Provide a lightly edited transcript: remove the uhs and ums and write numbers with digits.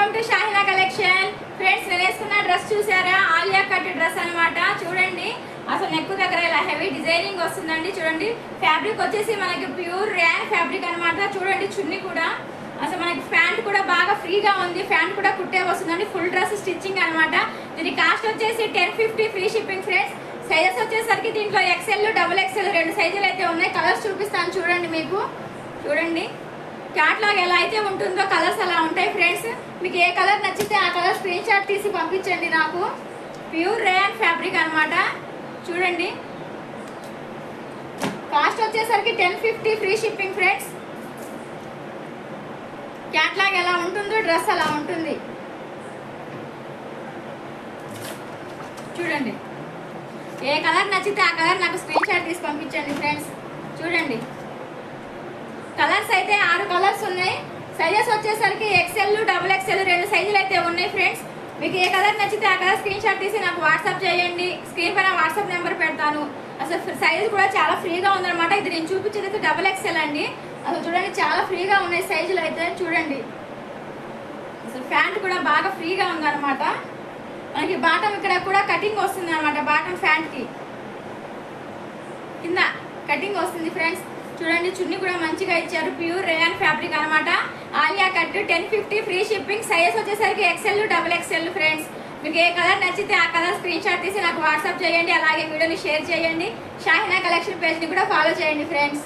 Welcome to Shahina collection. Friends, నేను వేసుకున్న dress చూసారా? ఆలియా కట్ డ్రెస్ అన్నమాట. చూడండి, అసలు నెక్ దగ్గర ఇలా హెవీ డిజైనింగ్ వస్తుందండి. చూడండి, ఫ్యాబ్రిక్ వచ్చేసి మనకి ప్యూర్ ర్యాన్ ఫ్యాబ్రిక్ అన్నమాట. చూడండి, చున్నీ కూడా అసలు మనకి ప్యాంట్ కూడా బాగా ఫ్రీగా ఉంది. ప్యాంట్ కూడా కుట్టే వస్తుందండి. ఫుల్ డ్రెస్ స్టిచ్చింగ్ అన్నమాట. దీని కాస్ట్ వచ్చేసి 1050 ఫ్రీ షిప్పింగ్. ఫ్రెండ్స్, సైజెస్ వచ్చేసరికి దీంట్లో ఎక్సెల్, డబుల్ ఎక్సెల్ 2 సైజులు అయితే ఉన్నాయి. కలర్స్ చూపిస్తాను చూడండి. మీకు చూడండి, క్యాట్లాగ్ ఎలా అయితే ఉంటుందో కలర్స్ అలా ఉంటాయి. ఫ్రెండ్స్, మీకు ఏ కలర్ నచ్చితే ఆ కలర్ స్క్రీన్ షాట్ తీసి పంపించండి నాకు. ప్యూర్ రేయాన్ ఫ్యాబ్రిక్ అన్నమాట. చూడండి, కాస్ట్ వచ్చేసరికి 1050 ఫ్రీ షిప్పింగ్. ఫ్రెండ్స్, క్యాట్లాగ్ ఎలా ఉంటుందో డ్రెస్ అలా ఉంటుంది. చూడండి, ఏ కలర్ నచ్చితే ఆ కలర్ నాకు స్క్రీన్ షాట్ తీసి పంపించండి. ఫ్రెండ్స్, చూడండి, కలర్స్ అయితే 6 కలర్స్ ఉన్నాయి. సైజెస్ వచ్చేసరికి ఎక్సెల్, డబుల్ ఎక్సెల్ 2 సైజులు అయితే ఉన్నాయి. ఫ్రెండ్స్, మీకు ఏ కలర్ నచ్చితే ఆ కలర్ స్క్రీన్ షాట్ తీసి నాకు వాట్సాప్ చేయండి. స్క్రీన్ పైన వాట్సాప్ నెంబర్ పెడతాను. అసలు సైజు కూడా చాలా ఫ్రీగా ఉందన్నమాట. ఇది నేను చూపించేది అయితే డబుల్ ఎక్సెల్ అండి. అసలు చూడండి, చాలా ఫ్రీగా ఉన్నాయి సైజులు అయితే. చూడండి, అసలు ప్యాంట్ కూడా బాగా ఫ్రీగా ఉందన్నమాట. మనకి బాటమ్ ఇక్కడ కూడా కటింగ్ వస్తుంది అనమాట. బాటమ్ ప్యాంట్కి కింద కటింగ్ వస్తుంది. ఫ్రెండ్స్, చూడండి, చున్నీ కూడా మంచిగా ఇచ్చారు. ప్యూర్ రేయాన్ ఫ్యాబ్రిక్ అనమాట. Alia cut 1050 free shipping. Size వచ్చేసరికి ఎక్సెల్, డబుల్ ఎక్సెల్. ఫ్రెండ్స్, మీకు ఏ కలర్ నచ్చితే ఆ కలర్ స్క్రీన్ షాట్ తీసి నాకు వాట్సాప్ చేయండి. అలాగే వీడియోని షేర్ చేయండి. షాహినా కలెక్షన్ పేజ్ని కూడా ఫాలో చేయండి. ఫ్రెండ్స్.